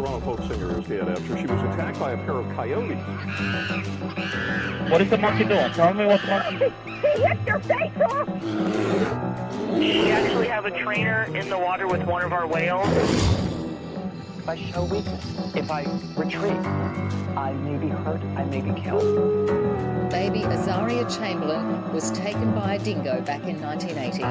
Toronto folk singer is dead after she was attacked by a pair of coyotes. What is the monkey doing? Tell me what the monkey... He hit your face off! We actually have a trainer in the water with one of our whales. If I show weakness, if I retreat, I may be hurt, I may be killed. Baby Azaria Chamberlain was taken by a dingo back in 1980.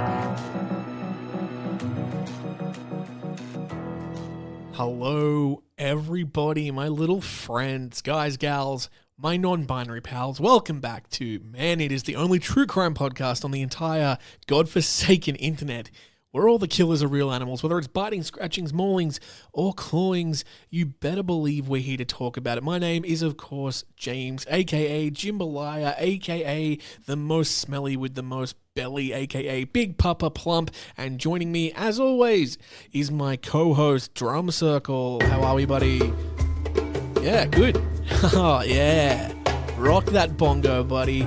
Hello, everybody, my little friends, guys, gals, my non-binary pals. Welcome back to Man It Is, the only true crime podcast on the entire godforsaken internet, where all the killers are real animals, whether it's biting, scratchings, maulings, or clawings. You better believe we're here to talk about it. My name is, of course, James, aka Jimbalaya, aka the most smelly with the most belly, aka Big Papa Plump, and joining me, as always, is my co-host, Drum Circle. How are we, buddy? Yeah, good. Oh, yeah. Rock that bongo, buddy.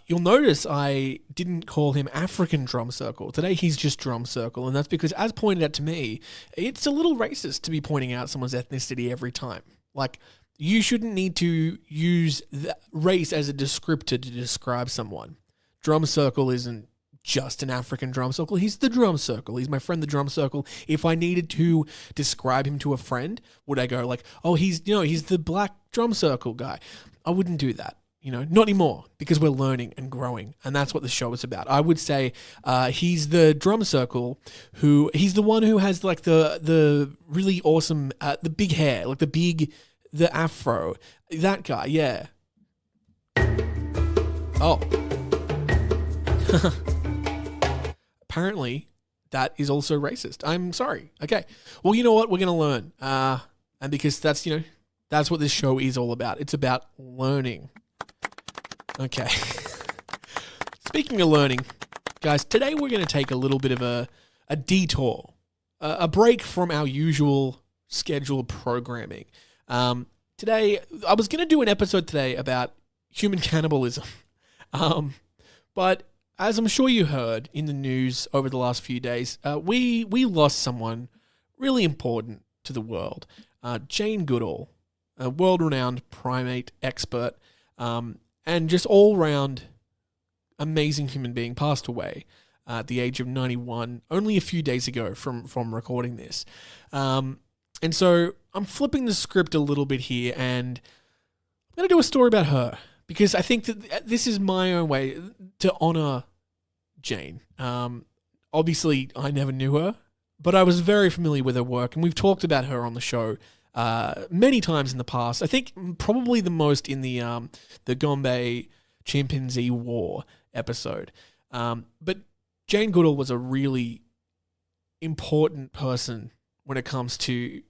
You'll notice I didn't call him African Drum Circle. Today he's just Drum Circle, and that's because, as pointed out to me, it's a little racist to be pointing out someone's ethnicity every time. Like, you shouldn't need to use race as a descriptor to describe someone. Drum Circle isn't just an African Drum Circle. He's the Drum Circle. He's my friend, the Drum Circle. If I needed to describe him to a friend, would I go like, oh, he's the black Drum Circle guy? I wouldn't do that. Not anymore, because we're learning and growing, and that's what the show is about. I would say he's the Drum Circle he's the one who has like the really awesome, the big hair, like the afro. That guy, yeah. Oh. Apparently, that is also racist. I'm sorry. Okay. Well, you know what? We're going to learn. And because that's what this show is all about. It's about learning. Okay. Speaking of learning, guys, today we're going to take a little bit of a detour, a break from our usual scheduled programming. Today, I was going to do an episode today about human cannibalism. But as I'm sure you heard in the news over the last few days, we lost someone really important to the world. Jane Goodall, a world-renowned primate expert, and just all-round amazing human being, passed away at the age of 91 only a few days ago from recording this. And so I'm flipping the script a little bit here, and I'm going to do a story about her, because I think that this is my own way to honor Jane. Obviously, I never knew her, but I was very familiar with her work, and we've talked about her on the show many times in the past. I think probably the most in the Gombe chimpanzee war episode. But Jane Goodall was a really important person when it comes to,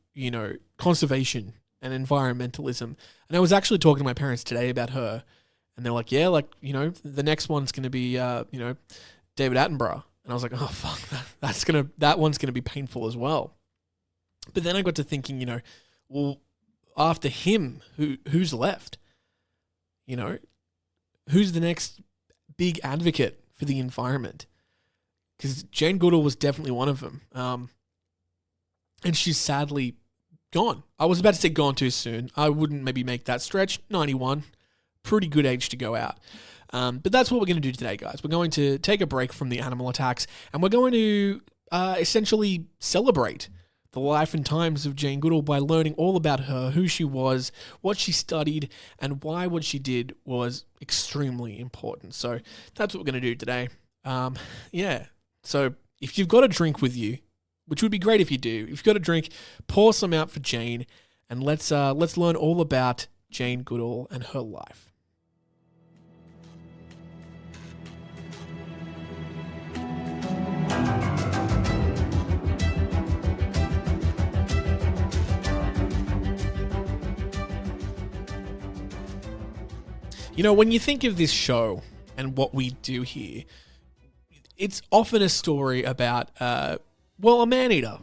conservation and environmentalism. And I was actually talking to my parents today about her, and they're like, yeah, the next one's going to be, David Attenborough. And I was like, oh, fuck, that one's going to be painful as well. But then I got to thinking, well, after him, who's left? Who's the next big advocate for the environment? Because Jane Goodall was definitely one of them. And she's sadly gone. I was about to say gone too soon. I wouldn't maybe make that stretch. 91, pretty good age to go out. But that's what we're going to do today, guys. We're going to take a break from the animal attacks, and we're going to essentially celebrate the life and times of Jane Goodall by learning all about her, who she was, what she studied, and why what she did was extremely important. So that's what we're going to do today. Yeah. So if you've got a drink with you, which would be great if you do, if you've got a drink, pour some out for Jane, and let's learn all about Jane Goodall and her life. When you think of this show and what we do here, it's often a story about, a man-eater,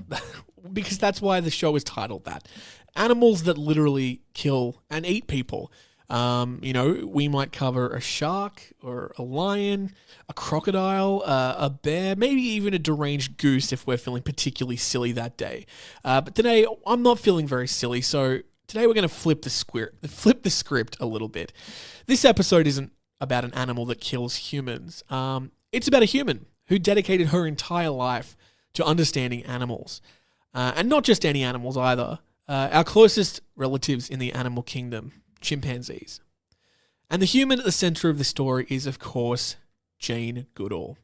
because that's why the show is titled that. Animals that literally kill and eat people. We might cover a shark or a lion, a crocodile, a bear, maybe even a deranged goose if we're feeling particularly silly that day. But today, I'm not feeling very silly, so today we're going to flip the script a little bit. This episode isn't about an animal that kills humans. It's about a human who dedicated her entire life to understanding animals. And not just any animals either. Our closest relatives in the animal kingdom, chimpanzees. And the human at the center of the story is, of course, Jane Goodall.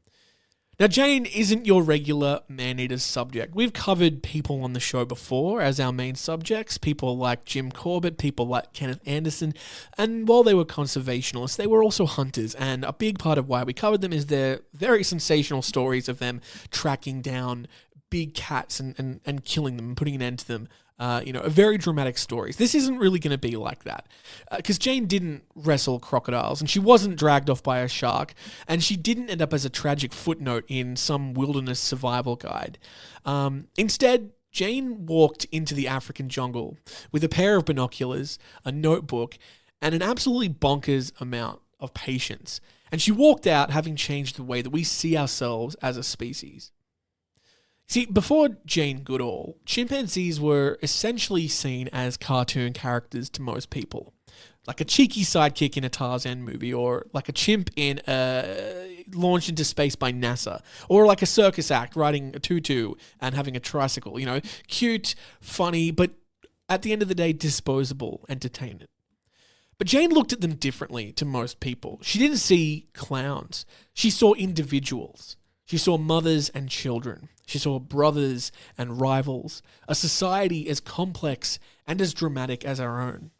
Now, Jane isn't your regular man-eater's subject. We've covered people on the show before as our main subjects, people like Jim Corbett, people like Kenneth Anderson, and while they were conservationists, they were also hunters, and a big part of why we covered them is their very sensational stories of them tracking down big cats and killing them and putting an end to them. Very dramatic stories. This isn't really going to be like that. Because Jane didn't wrestle crocodiles, and she wasn't dragged off by a shark, and she didn't end up as a tragic footnote in some wilderness survival guide. Instead, Jane walked into the African jungle with a pair of binoculars, a notebook, and an absolutely bonkers amount of patience. And she walked out having changed the way that we see ourselves as a species. See, before Jane Goodall, chimpanzees were essentially seen as cartoon characters to most people. Like a cheeky sidekick in a Tarzan movie, or like a chimp in launched into space by NASA, or like a circus act riding a tutu and having a tricycle. Cute, funny, but at the end of the day, disposable entertainment. But Jane looked at them differently to most people. She didn't see clowns. She saw individuals. She saw mothers and children. She saw brothers and rivals, a society as complex and as dramatic as our own.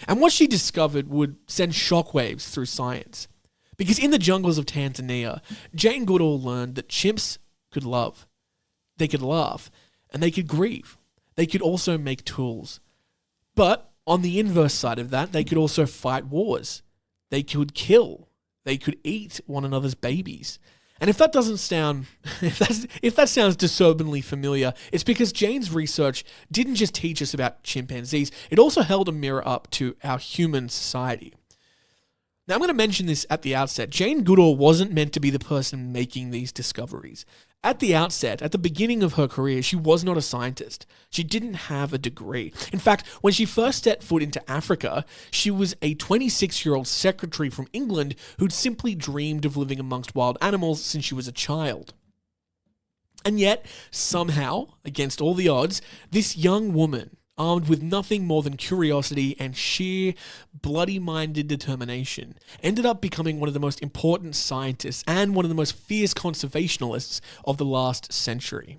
And what she discovered would send shockwaves through science. Because in the jungles of Tanzania, Jane Goodall learned that chimps could love, they could laugh, and they could grieve. They could also make tools. But on the inverse side of that, they could also fight wars. They could kill. They could eat one another's babies. And if that sounds disturbingly familiar, it's because Jane's research didn't just teach us about chimpanzees, it also held a mirror up to our human society. Now, I'm going to mention this at the outset. Jane Goodall wasn't meant to be the person making these discoveries. At the outset, at the beginning of her career, she was not a scientist. She didn't have a degree. In fact, when she first set foot into Africa, she was a 26-year-old secretary from England who'd simply dreamed of living amongst wild animals since she was a child. And yet, somehow, against all the odds, this young woman, armed with nothing more than curiosity and sheer bloody-minded determination, ended up becoming one of the most important scientists and one of the most fierce conservationists of the last century.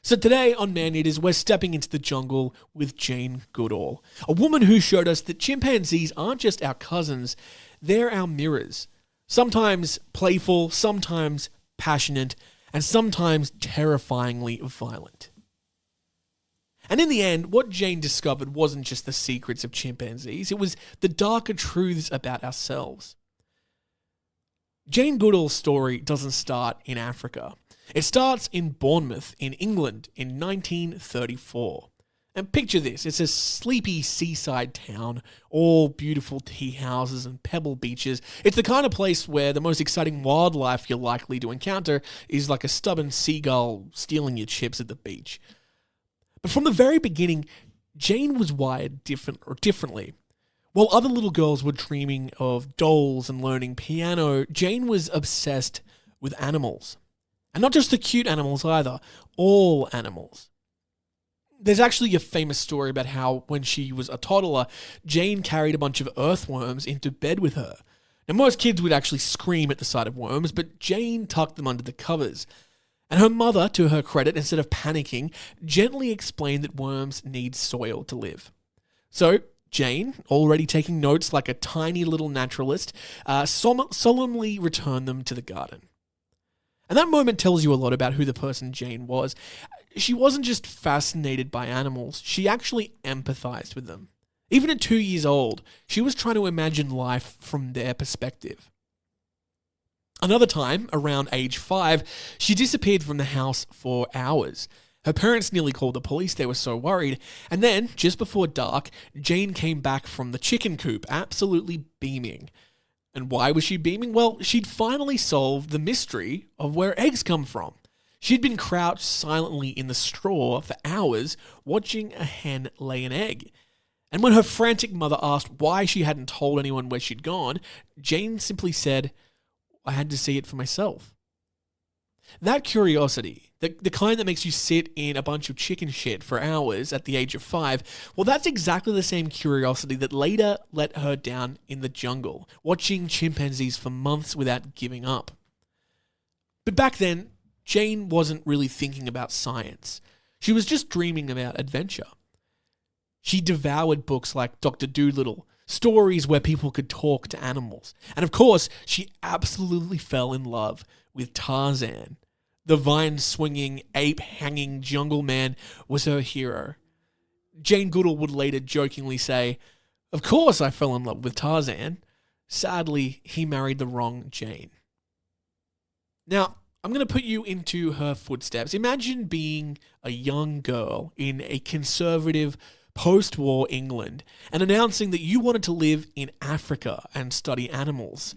So today on Man Eaters, we're stepping into the jungle with Jane Goodall, a woman who showed us that chimpanzees aren't just our cousins, they're our mirrors. Sometimes playful, sometimes passionate, and sometimes terrifyingly violent. And in the end, what Jane discovered wasn't just the secrets of chimpanzees, it was the darker truths about ourselves. Jane Goodall's story doesn't start in Africa. It starts in Bournemouth, in England, in 1934. And picture this, it's a sleepy seaside town, all beautiful tea houses and pebble beaches. It's the kind of place where the most exciting wildlife you're likely to encounter is like a stubborn seagull stealing your chips at the beach. But from the very beginning, Jane was wired differently. While other little girls were dreaming of dolls and learning piano, Jane was obsessed with animals. And not just the cute animals either, all animals. There's actually a famous story about how when she was a toddler, Jane carried a bunch of earthworms into bed with her. Now most kids would actually scream at the sight of worms, but Jane tucked them under the covers. And her mother, to her credit, instead of panicking, gently explained that worms need soil to live. So, Jane, already taking notes like a tiny little naturalist, solemnly returned them to the garden. And that moment tells you a lot about who the person Jane was. She wasn't just fascinated by animals, she actually empathized with them. Even at 2 years old, she was trying to imagine life from their perspective. Another time, around age 5, she disappeared from the house for hours. Her parents nearly called the police, they were so worried. And then, just before dark, Jane came back from the chicken coop, absolutely beaming. And why was she beaming? Well, she'd finally solved the mystery of where eggs come from. She'd been crouched silently in the straw for hours, watching a hen lay an egg. And when her frantic mother asked why she hadn't told anyone where she'd gone, Jane simply said, "I had to see it for myself." That curiosity, the kind that makes you sit in a bunch of chicken shit for hours at the age of 5, well, that's exactly the same curiosity that later let her down in the jungle, watching chimpanzees for months without giving up. But back then, Jane wasn't really thinking about science. She was just dreaming about adventure. She devoured books like Dr. Dolittle, stories where people could talk to animals. And of course, she absolutely fell in love with Tarzan. The vine-swinging, ape-hanging jungle man was her hero. Jane Goodall would later jokingly say, "Of course I fell in love with Tarzan." Sadly, he married the wrong Jane. Now, I'm going to put you into her footsteps. Imagine being a young girl in a conservative post-war England and announcing that you wanted to live in Africa and study animals.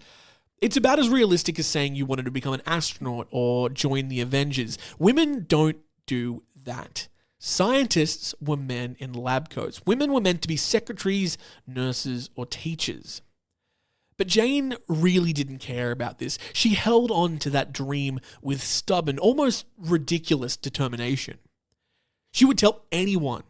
It's about as realistic as saying you wanted to become an astronaut or join the Avengers. Women don't do that. Scientists were men in lab coats. Women were meant to be secretaries, nurses, or teachers. But Jane really didn't care about this. She held on to that dream with stubborn, almost ridiculous determination. She would tell anyone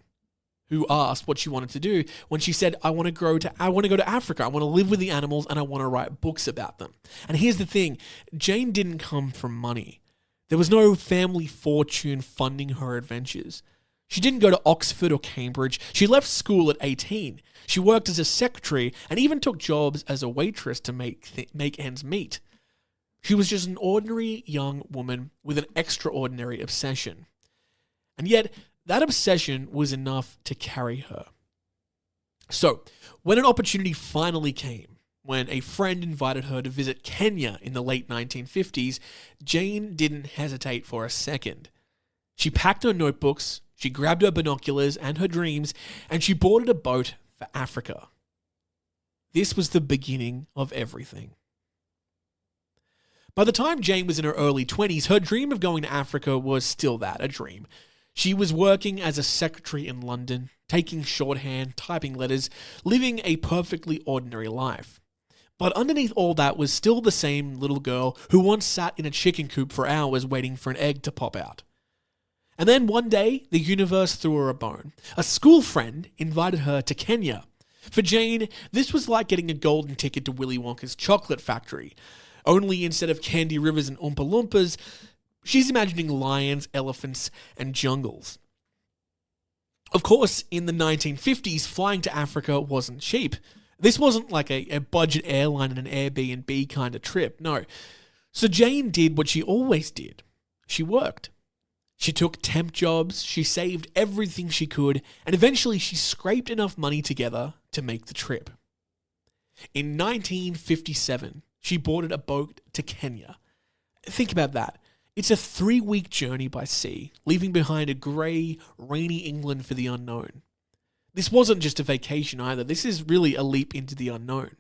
who asked what she wanted to do when she said, I want to go to Africa. I want to live with the animals and I want to write books about them. And here's the thing, Jane didn't come from money. There was no family fortune funding her adventures. She didn't go to Oxford or Cambridge. She left school at 18. She worked as a secretary and even took jobs as a waitress to make ends meet. She was just an ordinary young woman with an extraordinary obsession. And yet, that obsession was enough to carry her. So, when an opportunity finally came, when a friend invited her to visit Kenya in the late 1950s, Jane didn't hesitate for a second. She packed her notebooks, she grabbed her binoculars and her dreams, and she boarded a boat for Africa. This was the beginning of everything. By the time Jane was in her early 20s, her dream of going to Africa was still that, a dream. She was working as a secretary in London, taking shorthand, typing letters, living a perfectly ordinary life. But underneath all that was still the same little girl who once sat in a chicken coop for hours waiting for an egg to pop out. And then one day, the universe threw her a bone. A school friend invited her to Kenya. For Jane, this was like getting a golden ticket to Willy Wonka's chocolate factory. Only instead of candy rivers and Oompa Loompas, she's imagining lions, elephants, and jungles. Of course, in the 1950s, flying to Africa wasn't cheap. This wasn't like a budget airline and an Airbnb kind of trip, no. So Jane did what she always did. She worked. She took temp jobs, she saved everything she could, and eventually she scraped enough money together to make the trip. In 1957, she boarded a boat to Kenya. Think about that. It's a 3-week journey by sea, leaving behind a grey, rainy England for the unknown. This wasn't just a vacation either. This is really a leap into the unknown.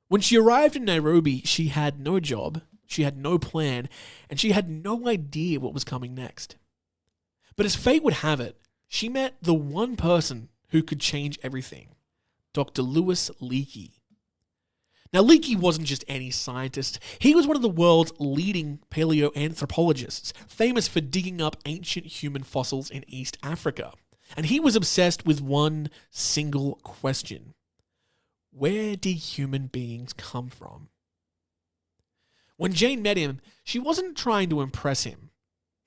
When she arrived in Nairobi, she had no job, she had no plan, and she had no idea what was coming next. But as fate would have it, she met the one person who could change everything, Dr. Louis Leakey. Now, Leakey wasn't just any scientist. He was one of the world's leading paleoanthropologists, famous for digging up ancient human fossils in East Africa. And he was obsessed with one single question. Where did human beings come from? When Jane met him, she wasn't trying to impress him.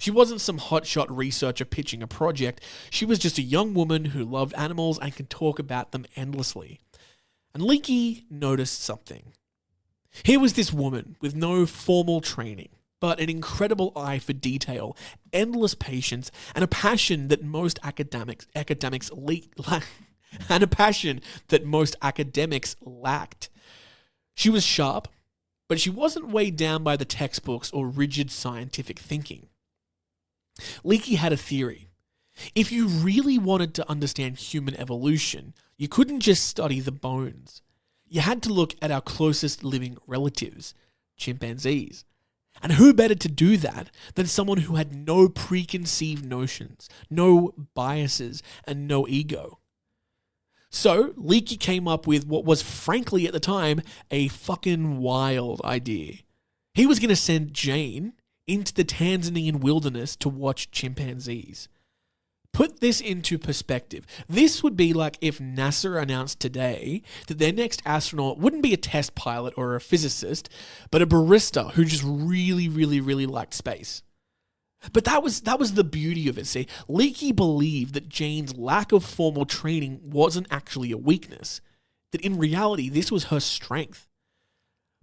She wasn't some hotshot researcher pitching a project. She was just a young woman who loved animals and could talk about them endlessly. And Leakey noticed something. Here was this woman with no formal training, but an incredible eye for detail, endless patience, and a passion that most academics lacked. She was sharp, but she wasn't weighed down by the textbooks or rigid scientific thinking. Leakey had a theory. If you really wanted to understand human evolution, you couldn't just study the bones. You had to look at our closest living relatives, chimpanzees. And who better to do that than someone who had no preconceived notions, no biases, and no ego? So, Leakey came up with what was, frankly, at the time, a fucking wild idea. He was going to send Jane into the Tanzanian wilderness to watch chimpanzees. Put this into perspective. This would be like if NASA announced today that their next astronaut wouldn't be a test pilot or a physicist, but a barista who just really, really, really liked space. But that was the beauty of it. See, Leakey believed that Jane's lack of formal training wasn't actually a weakness, that in reality this was her strength.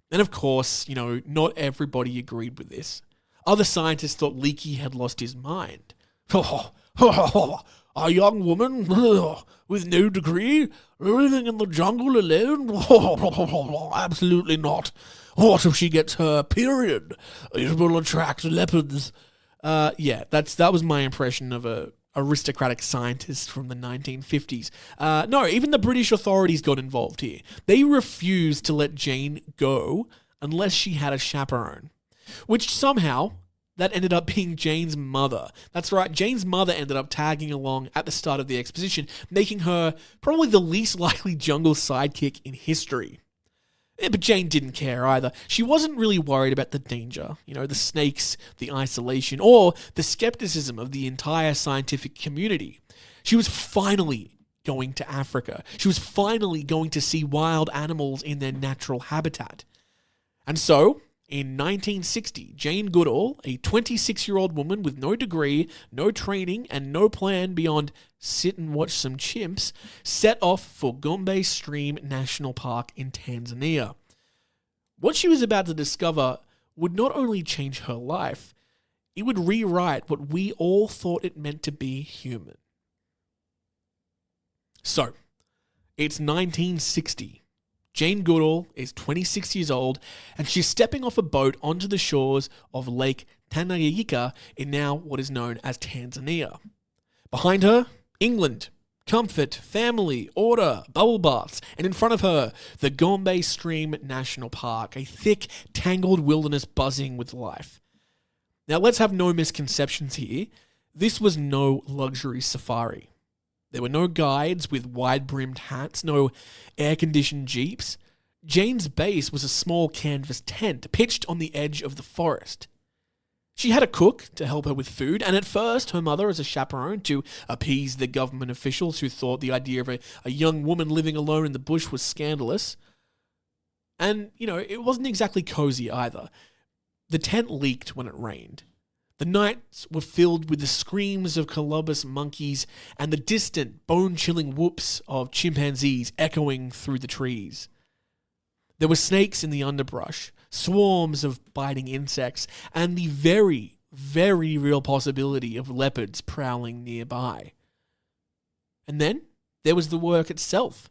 And of course, not everybody agreed with this. Other scientists thought Leakey had lost his mind. A young woman with no degree living in the jungle alone? Absolutely not. What if she gets her period? It will attract leopards. That was my impression of a aristocratic scientist from the 1950s. No, even the British authorities got involved here. They refused to let Jane go unless she had a chaperone, which somehow that ended up being Jane's mother. That's right, Jane's mother ended up tagging along at the start of the expedition, making her probably the least likely jungle sidekick in history. But Jane didn't care either. She wasn't really worried about the danger, the snakes, the isolation, or the skepticism of the entire scientific community. She was finally going to Africa. She was finally going to see wild animals in their natural habitat. And so, in 1960, Jane Goodall, a 26-year-old woman with no degree, no training, and no plan beyond sit and watch some chimps, set off for Gombe Stream National Park in Tanzania. What she was about to discover would not only change her life, it would rewrite what we all thought it meant to be human. So, it's 1960. Jane Goodall is 26 years old, and she's stepping off a boat onto the shores of Lake Tanganyika in now what is known as Tanzania. Behind her, England, comfort, family, order, bubble baths, and in front of her, the Gombe Stream National Park, a thick, tangled wilderness buzzing with life. Now, let's have no misconceptions here. This was no luxury safari. There were no guides with wide-brimmed hats, no air-conditioned jeeps. Jane's base was a small canvas tent pitched on the edge of the forest. She had a cook to help her with food, and at first her mother as a chaperone to appease the government officials who thought the idea of a young woman living alone in the bush was scandalous. And, it wasn't exactly cozy either. The tent leaked when it rained. The nights were filled with the screams of colobus monkeys and the distant, bone-chilling whoops of chimpanzees echoing through the trees. There were snakes in the underbrush, swarms of biting insects, and the very, very real possibility of leopards prowling nearby. And then there was the work itself.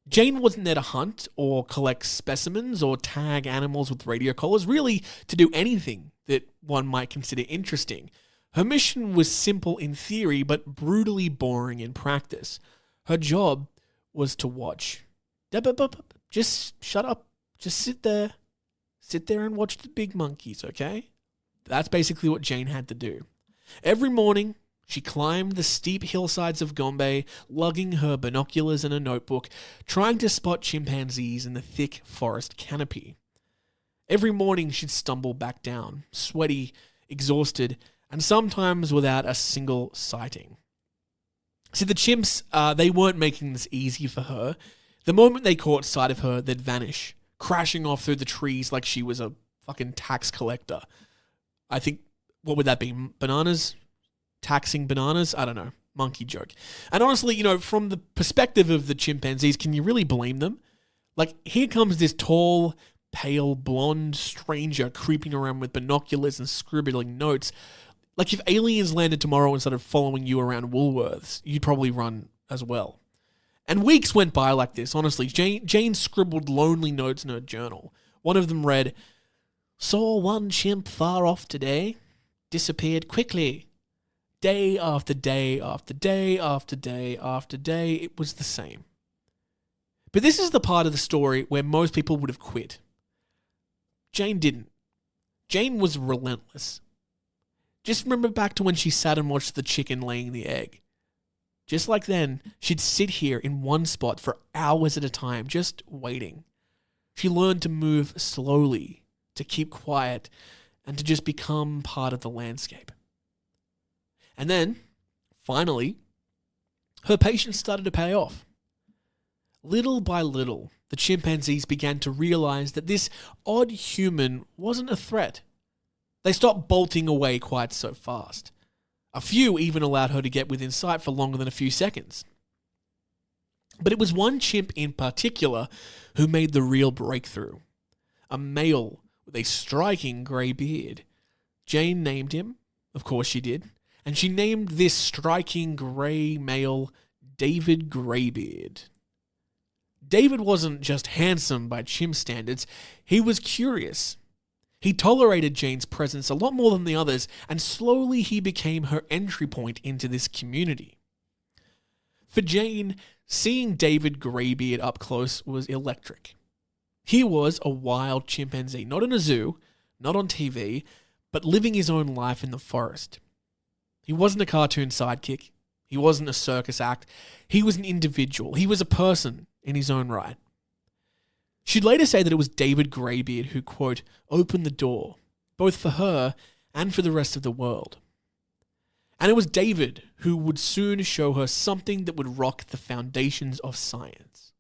Jane wasn't there to hunt or collect specimens or tag animals with radio collars, really to do anything that one might consider interesting. Her mission was simple in theory, but brutally boring in practice. Her job was to watch. Just shut up. Just sit there. Sit there and watch the big monkeys, okay? That's basically what Jane had to do. Every morning, she climbed the steep hillsides of Gombe, lugging her binoculars and a notebook, trying to spot chimpanzees in the thick forest canopy. Every morning she'd stumble back down, sweaty, exhausted, and sometimes without a single sighting. See, the chimps, they weren't making this easy for her. The moment they caught sight of her, they'd vanish, crashing off through the trees like she was a fucking tax collector. I think, what would that be? Bananas? Taxing bananas? I don't know. Monkey joke. And honestly, from the perspective of the chimpanzees, can you really blame them? Like, here comes this tall, pale, blonde stranger creeping around with binoculars and scribbling notes. Like, if aliens landed tomorrow and started following you around Woolworths, you'd probably run as well. And weeks went by like this, honestly. Jane scribbled lonely notes in her journal. One of them read, "Saw one chimp far off today. Disappeared quickly. day after day after day after day after day, it was the same. But this is the part of the story where most people would have quit. Jane didn't. Jane was relentless. Just remember back to when she sat and watched the chicken laying the egg. Just like then, she'd sit here in one spot for hours at a time, just waiting. She learned to move slowly, to keep quiet, and to just become part of the landscape. And then, finally, her patience started to pay off. Little by little, the chimpanzees began to realize that this odd human wasn't a threat. They stopped bolting away quite so fast. A few even allowed her to get within sight for longer than a few seconds. But it was one chimp in particular who made the real breakthrough. A male with a striking grey beard. Jane named him, of course she did, and she named this striking grey male David Greybeard. David wasn't just handsome by chimp standards, he was curious. He tolerated Jane's presence a lot more than the others, and slowly he became her entry point into this community. For Jane, seeing David Greybeard up close was electric. He was a wild chimpanzee, not in a zoo, not on TV, but living his own life in the forest. He wasn't a cartoon sidekick. He wasn't a circus act. He was an individual. He was a person in his own right. She'd later say that it was David Greybeard who, quote, opened the door, both for her and for the rest of the world. And it was David who would soon show her something that would rock the foundations of science.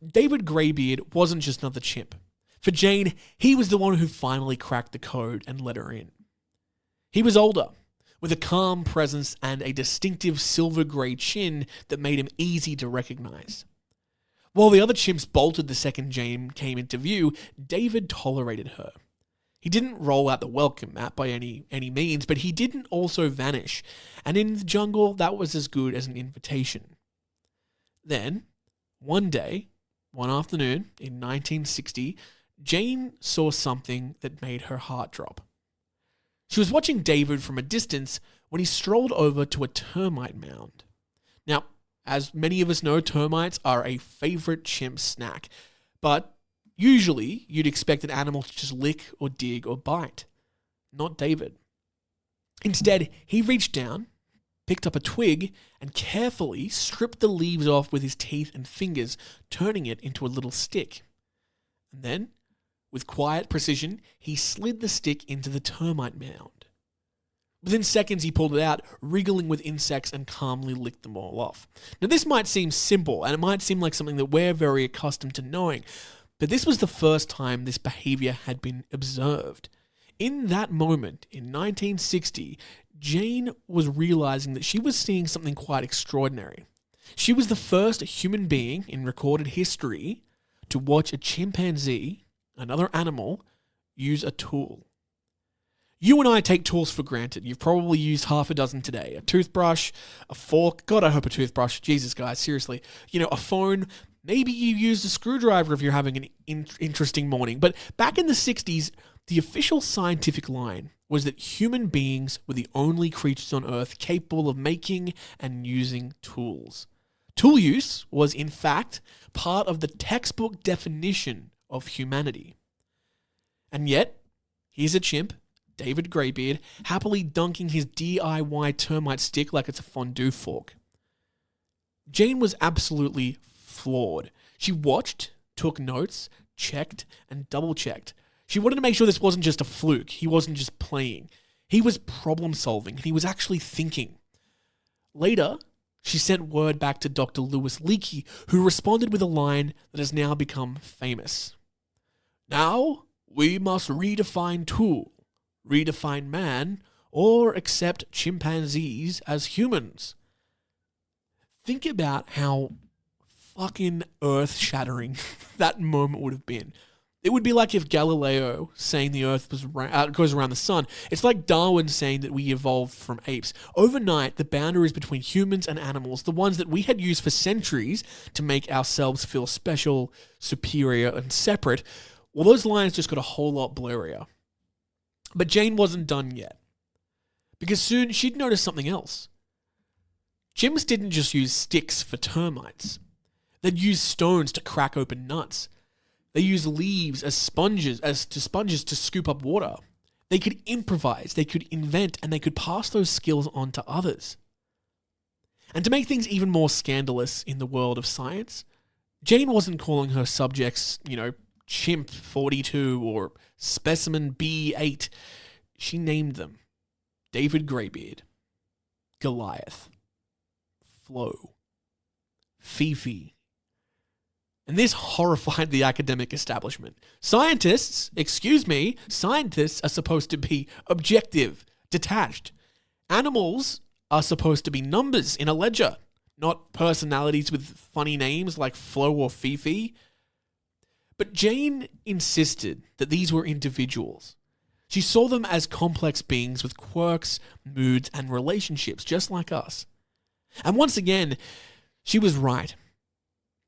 David Greybeard wasn't just another chimp. For Jane, he was the one who finally cracked the code and let her in. He was older, with a calm presence and a distinctive silver-grey chin that made him easy to recognize. While the other chimps bolted the second Jane came into view, David tolerated her. He didn't roll out the welcome mat by any means, but he didn't also vanish, and in the jungle, that was as good as an invitation. Then, one day, one afternoon in 1960, Jane saw something that made her heart drop. She was watching David from a distance when he strolled over to a termite mound. Now, as many of us know, termites are a favorite chimp snack, but usually you'd expect an animal to just lick or dig or bite. Not David. Instead, he reached down, picked up a twig, and carefully stripped the leaves off with his teeth and fingers, turning it into a little stick. And then, with quiet precision, he slid the stick into the termite mound. Within seconds, he pulled it out, wriggling with insects, and calmly licked them all off. Now, this might seem simple, and it might seem like something that we're very accustomed to knowing, but this was the first time this behavior had been observed. In that moment, in 1960, Jane was realizing that she was seeing something quite extraordinary. She was the first human being in recorded history to watch a chimpanzee, another animal, use a tool. You and I take tools for granted. You've probably used half a dozen today. A toothbrush, a fork. God, I hope a toothbrush. Jesus, guys, seriously. A phone. Maybe you used a screwdriver if you're having an interesting morning. But back in the 60s, the official scientific line was that human beings were the only creatures on Earth capable of making and using tools. Tool use was, in fact, part of the textbook definition of humanity. And yet, here's a chimp, David Greybeard, happily dunking his DIY termite stick like it's a fondue fork. Jane was absolutely floored. She watched, took notes, checked, and double-checked. She wanted to make sure this wasn't just a fluke. He wasn't just playing. He was problem-solving, and he was actually thinking. Later, she sent word back to Dr. Louis Leakey, who responded with a line that has now become famous. Now, we must redefine tool, redefine man, or accept chimpanzees as humans. Think about how fucking earth-shattering that moment would have been. It would be like if Galileo saying the earth goes around the sun. It's like Darwin saying that we evolved from apes. Overnight, the boundaries between humans and animals, the ones that we had used for centuries to make ourselves feel special, superior, and separate, well, those lines just got a whole lot blurrier. But Jane wasn't done yet. because soon she'd notice something else. Chimps didn't just use sticks for termites. They'd use stones to crack open nuts. They used leaves as sponges to scoop up water. They could improvise, they could invent, and they could pass those skills on to others. And to make things even more scandalous in the world of science, Jane wasn't calling her subjects, Chimp 42 or Specimen B8. She named them David Greybeard, Goliath, Flo, Fifi. And this horrified the academic establishment. Scientists are supposed to be objective, detached. Animals are supposed to be numbers in a ledger, not personalities with funny names like Flo or Fifi. But Jane insisted that these were individuals. She saw them as complex beings with quirks, moods, and relationships, just like us. And once again, she was right.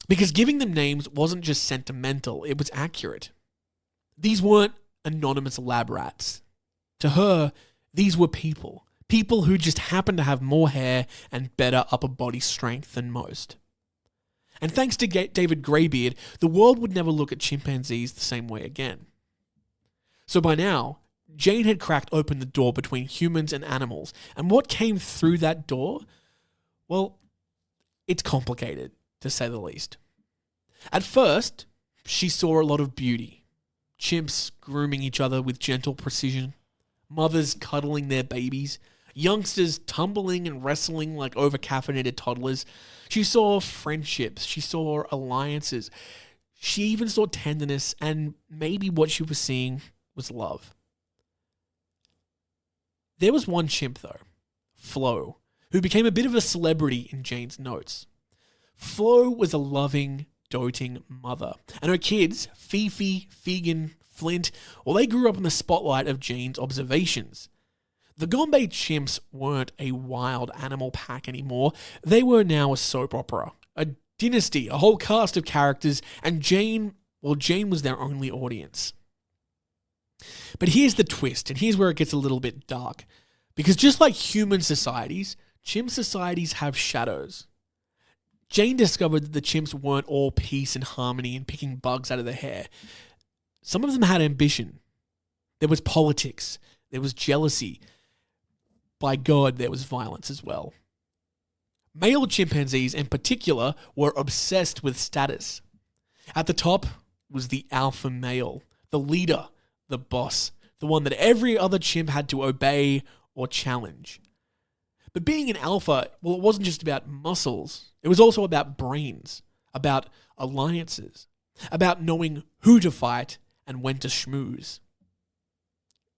Because giving them names wasn't just sentimental, it was accurate. These weren't anonymous lab rats. To her, these were people. People who just happened to have more hair and better upper body strength than most. And thanks to David Greybeard, the world would never look at chimpanzees the same way again. So by now, Jane had cracked open the door between humans and animals. And what came through that door? Well, it's complicated, to say the least. At first, she saw a lot of beauty. Chimps grooming each other with gentle precision. Mothers cuddling their babies. Youngsters tumbling and wrestling like over-caffeinated toddlers. She saw friendships. She saw alliances. She even saw tenderness, and maybe what she was seeing was love. There was one chimp, though, Flo, who became a bit of a celebrity in Jane's notes. Flo was a loving, doting mother, and her kids, Fifi, Fegan, Flint, they grew up in the spotlight of Jane's observations. The Gombe chimps weren't a wild animal pack anymore. They were now a soap opera, a dynasty, a whole cast of characters, and Jane was their only audience. But here's the twist, and here's where it gets a little bit dark. Because just like human societies, chimp societies have shadows. Jane discovered that the chimps weren't all peace and harmony and picking bugs out of their hair. Some of them had ambition. There was politics. There was jealousy. By God, there was violence as well. Male chimpanzees in particular were obsessed with status. At the top was the alpha male, the leader, the boss, the one that every other chimp had to obey or challenge. But being an alpha, it wasn't just about muscles. It was also about brains, about alliances, about knowing who to fight and when to schmooze.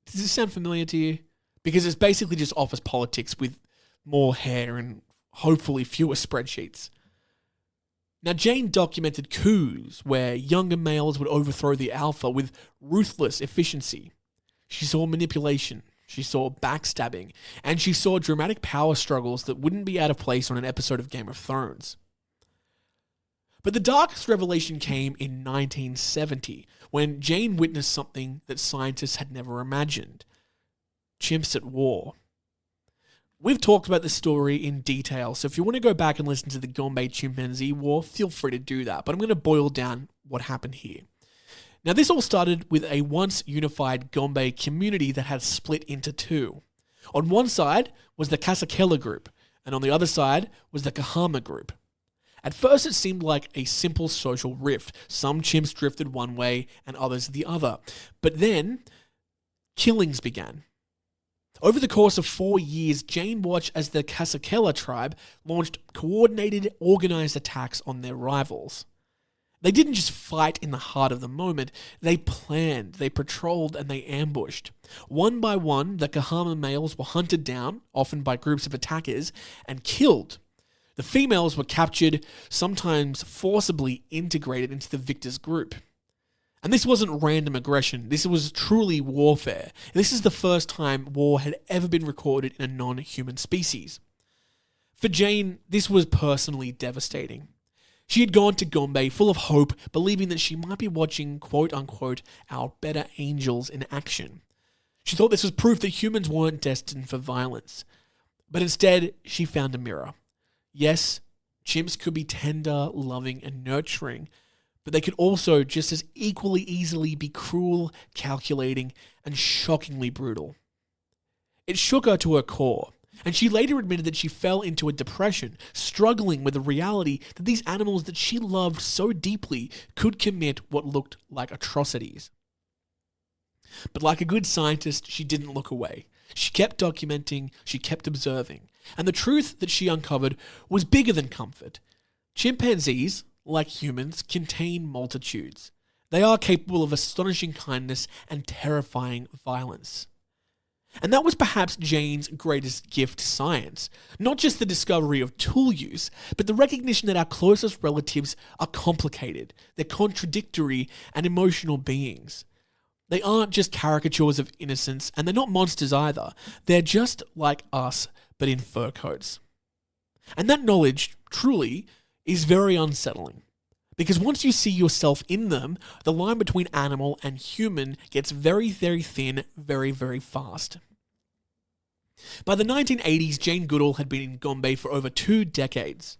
Does this sound familiar to you? Because it's basically just office politics with more hair and hopefully fewer spreadsheets. Now, Jane documented coups where younger males would overthrow the alpha with ruthless efficiency. She saw manipulation, she saw backstabbing, and she saw dramatic power struggles that wouldn't be out of place on an episode of Game of Thrones. But the darkest revelation came in 1970, when Jane witnessed something that scientists had never imagined. Chimps at war. We've talked about this story in detail, so if you want to go back and listen to the Gombe chimpanzee war, feel free to do that. But I'm going to boil down what happened here. Now, this all started with a once unified Gombe community that had split into two. On one side was the Kasakela group, and on the other side was the Kahama group. At first, it seemed like a simple social rift. Some chimps drifted one way and others the other. But then, killings began. Over the course of 4 years, Jane watched as the Kasakela tribe launched coordinated, organized attacks on their rivals. They didn't just fight in the heart of the moment, they planned, they patrolled, and they ambushed. One by one, the Kahama males were hunted down, often by groups of attackers, and killed. The females were captured, sometimes forcibly integrated into the victor's group. And this wasn't random aggression, this was truly warfare. And this is the first time war had ever been recorded in a non-human species. For Jane, this was personally devastating. She had gone to Gombe full of hope, believing that she might be watching, quote-unquote, our better angels in action. She thought this was proof that humans weren't destined for violence. But instead, she found a mirror. Yes, chimps could be tender, loving, and nurturing, but they could also just as equally easily be cruel, calculating, and shockingly brutal. It shook her to her core, and she later admitted that she fell into a depression, struggling with the reality that these animals that she loved so deeply could commit what looked like atrocities. But like a good scientist, she didn't look away. She kept documenting, she kept observing, and the truth that she uncovered was bigger than comfort. Chimpanzees, like humans, contain multitudes. They are capable of astonishing kindness and terrifying violence. And that was perhaps Jane's greatest gift to science. Not just the discovery of tool use, but the recognition that our closest relatives are complicated, they're contradictory and emotional beings. They aren't just caricatures of innocence, and they're not monsters either. They're just like us, but in fur coats. And that knowledge, truly, is very unsettling. Because once you see yourself in them, the line between animal and human gets very, very thin, very, very fast. By the 1980s, Jane Goodall had been in Gombe for over 2 decades.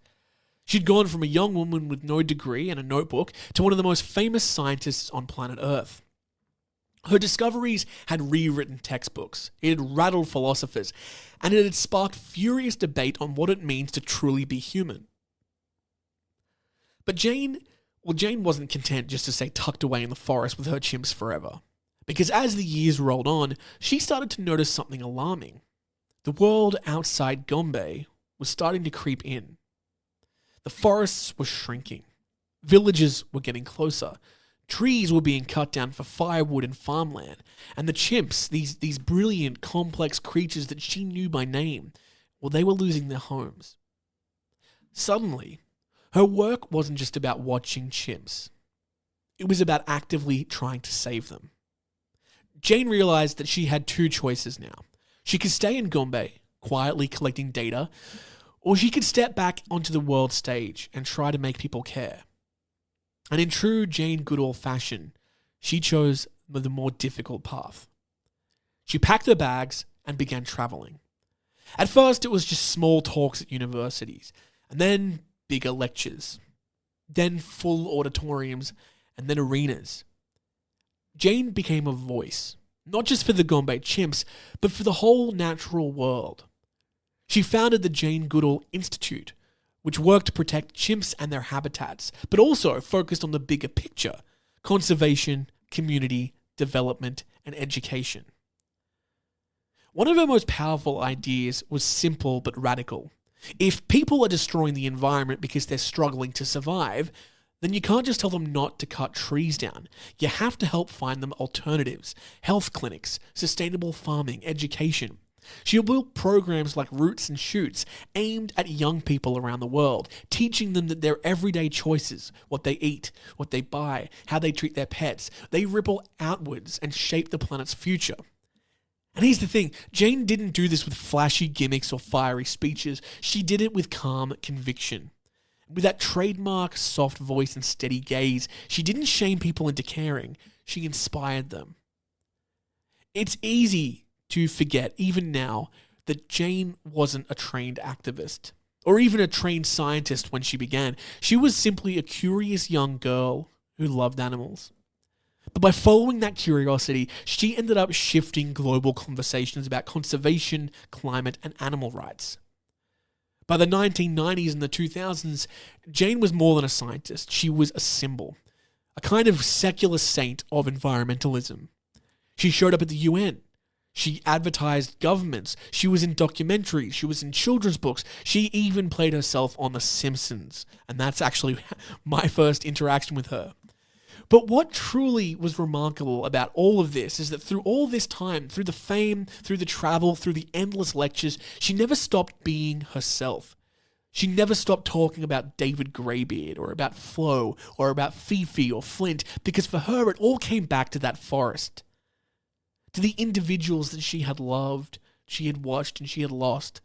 She'd gone from a young woman with no degree and a notebook to one of the most famous scientists on planet Earth. Her discoveries had rewritten textbooks, it had rattled philosophers, and it had sparked furious debate on what it means to truly be human. But Jane wasn't content just to stay tucked away in the forest with her chimps forever. Because as the years rolled on, she started to notice something alarming. The world outside Gombe was starting to creep in. The forests were shrinking. Villages were getting closer. Trees were being cut down for firewood and farmland. And the chimps, these brilliant, complex creatures that she knew by name, well, they were losing their homes. Suddenly, her work wasn't just about watching chimps. It was about actively trying to save them. Jane realized that she had 2 choices now. She could stay in Gombe, quietly collecting data, or she could step back onto the world stage and try to make people care. And in true Jane Goodall fashion, she chose the more difficult path. She packed her bags and began traveling. At first, it was just small talks at universities, and then bigger lectures, then full auditoriums, and then arenas. Jane became a voice, not just for the Gombe chimps, but for the whole natural world. She founded the Jane Goodall Institute, which worked to protect chimps and their habitats, but also focused on the bigger picture: conservation, community, development, and education. One of her most powerful ideas was simple but radical. If people are destroying the environment because they're struggling to survive, then you can't just tell them not to cut trees down. You have to help find them alternatives: health clinics, sustainable farming, education. She built programs like Roots and Shoots aimed at young people around the world, teaching them that their everyday choices, what they eat, what they buy, how they treat their pets, they ripple outwards and shape the planet's future. And here's the thing, Jane didn't do this with flashy gimmicks or fiery speeches. She did it with calm conviction. With that trademark soft voice and steady gaze, she didn't shame people into caring. She inspired them. It's easy to forget, even now, that Jane wasn't a trained activist or even a trained scientist when she began. She was simply a curious young girl who loved animals. But by following that curiosity, she ended up shifting global conversations about conservation, climate, and animal rights. By the 1990s and the 2000s, Jane was more than a scientist. She was a symbol, a kind of secular saint of environmentalism. She showed up at the UN. She advertised governments. She was in documentaries. She was in children's books. She even played herself on The Simpsons. And that's actually my first interaction with her. But what truly was remarkable about all of this is that through all this time, through the fame, through the travel, through the endless lectures, she never stopped being herself. She never stopped talking about David Greybeard or about Flo or about Fifi or Flint, because for her it all came back to that forest. To the individuals that she had loved, she had watched, and she had lost.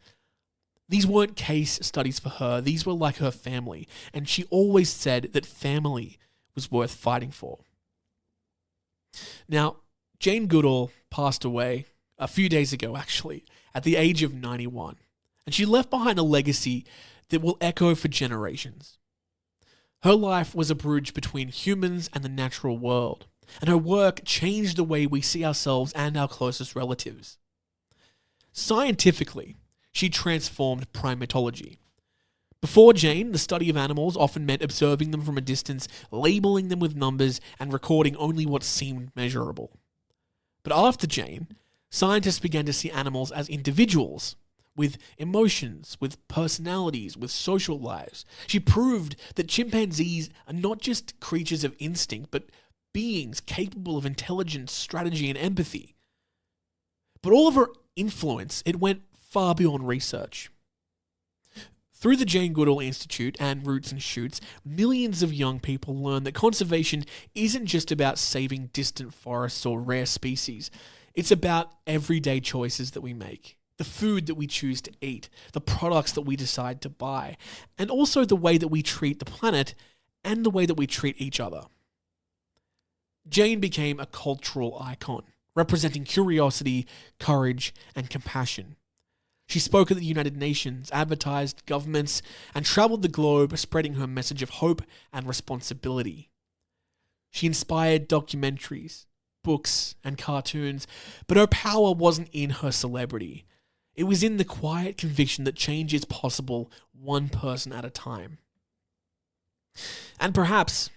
These weren't case studies for her. These were like her family. And she always said that family was worth fighting for. Now, Jane Goodall passed away a few days ago actually, at the age of 91. And she left behind a legacy that will echo for generations. Her life was a bridge between humans and the natural world, and her work changed the way we see ourselves and our closest relatives. Scientifically, she transformed primatology. Before Jane, the study of animals often meant observing them from a distance, labeling them with numbers, and recording only what seemed measurable. But after Jane, scientists began to see animals as individuals, with emotions, with personalities, with social lives. She proved that chimpanzees are not just creatures of instinct, but beings capable of intelligence, strategy, and empathy. But all of her influence, it went far beyond research. Through the Jane Goodall Institute and Roots and Shoots, millions of young people learn that conservation isn't just about saving distant forests or rare species. It's about everyday choices that we make, the food that we choose to eat, the products that we decide to buy, and also the way that we treat the planet and the way that we treat each other. Jane became a cultural icon, representing curiosity, courage, and compassion. She spoke at the United Nations, advertised governments, and traveled the globe spreading her message of hope and responsibility. She inspired documentaries, books, and cartoons, but her power wasn't in her celebrity. It was in the quiet conviction that change is possible, one person at a time. And perhaps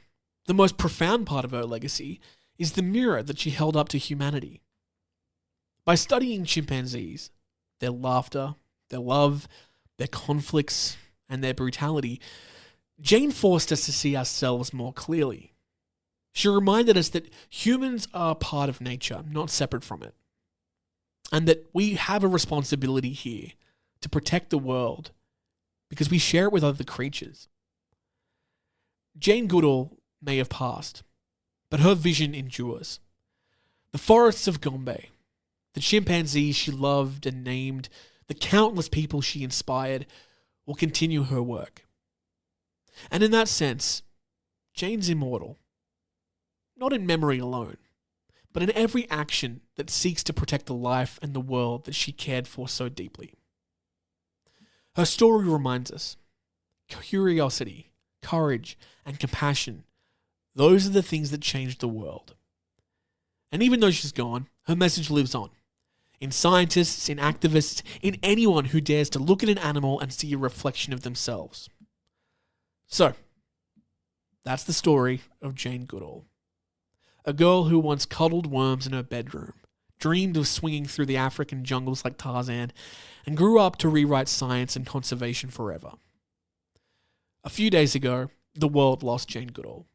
the most profound part of her legacy is the mirror that she held up to humanity. By studying chimpanzees, their laughter, their love, their conflicts, and their brutality, Jane forced us to see ourselves more clearly. She reminded us that humans are part of nature, not separate from it, and that we have a responsibility here to protect the world because we share it with other creatures. Jane Goodall may have passed, but her vision endures. The forests of Gombe, the chimpanzees she loved and named, the countless people she inspired, will continue her work. And in that sense, Jane's immortal. Not in memory alone, but in every action that seeks to protect the life and the world that she cared for so deeply. Her story reminds us, curiosity, courage, and compassion, those are the things that changed the world. And even though she's gone, her message lives on. In scientists, in activists, in anyone who dares to look at an animal and see a reflection of themselves. So, that's the story of Jane Goodall. A girl who once cuddled worms in her bedroom, dreamed of swinging through the African jungles like Tarzan, and grew up to rewrite science and conservation forever. A few days ago, the world lost Jane Goodall.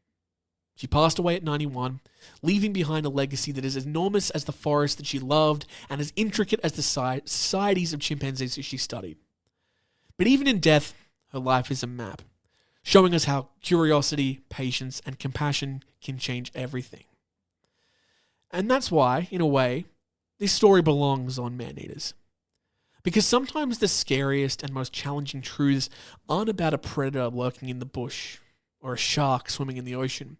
She passed away at 91, leaving behind a legacy that is as enormous as the forest that she loved and as intricate as the societies of chimpanzees that she studied. But even in death, her life is a map, showing us how curiosity, patience, and compassion can change everything. And that's why, in a way, this story belongs on Man-Eaters. Because sometimes the scariest and most challenging truths aren't about a predator lurking in the bush or a shark swimming in the ocean.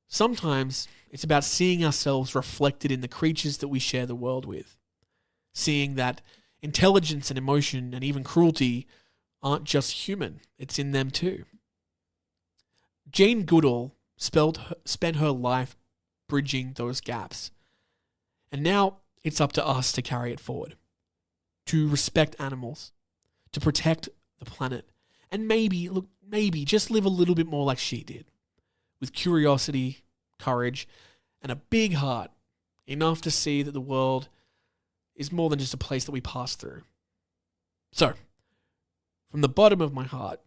Sometimes it's about seeing ourselves reflected in the creatures that we share the world with. Seeing that intelligence and emotion and even cruelty aren't just human, it's in them too. Jane Goodall spent her life bridging those gaps. And now it's up to us to carry it forward. To respect animals, to protect the planet, and maybe just live a little bit more like she did. With curiosity, courage, and a big heart, enough to see that the world is more than just a place that we pass through. So, from the bottom of my heart,